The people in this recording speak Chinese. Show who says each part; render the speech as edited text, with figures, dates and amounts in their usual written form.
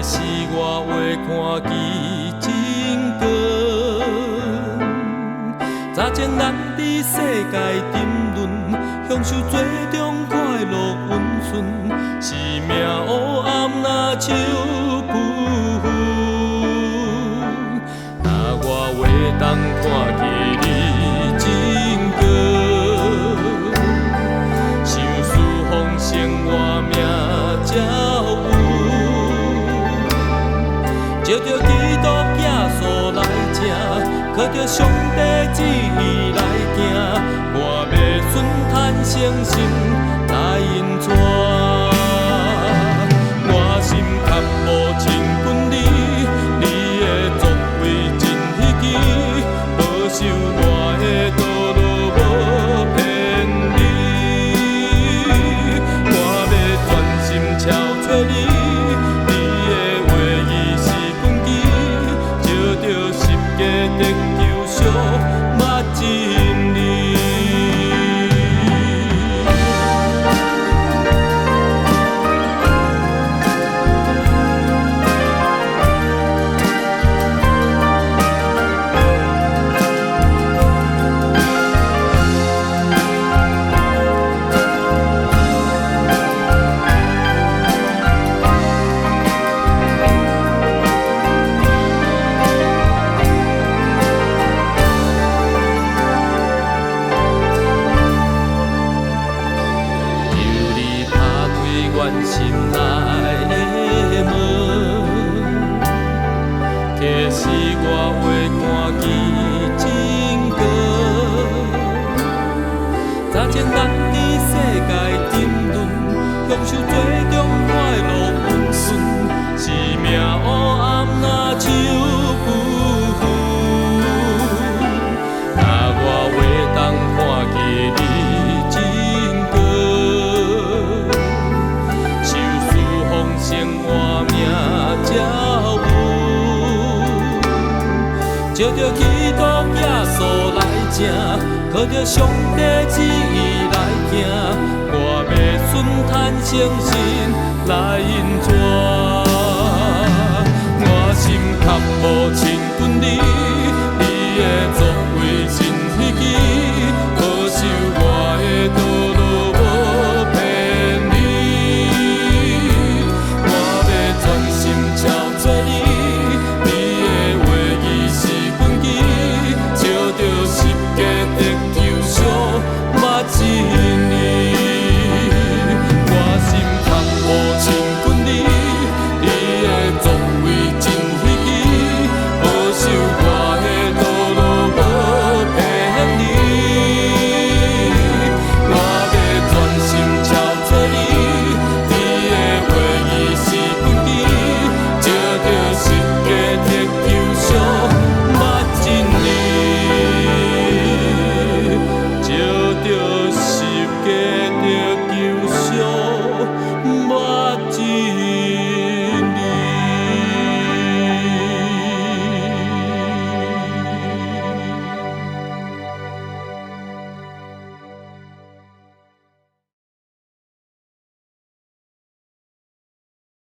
Speaker 1: 是我画看其真光。早前咱伫世界沉沦，享受最终快乐温顺，是命黑暗若手不分。若我话当看起你真光，受事奉生活命才有。照着基督耶稣来正，靠着上帝旨意来行，我要顺坦诚心来引带。我心较无亲近你，你的作为真稀奇，保守我的道路无偏离。我要专心朝找你。得救赎，捌真理。阮心内的门，启示我话看其真光。早前咱伫世界沉沦，享受最终快乐温顺，是命黑暗若手不分。若我话当看起你真光。生活命才有，照着基督耶稣来正，靠着上帝旨意来行，我要顺坦诚心来引带。我心较无亲近你。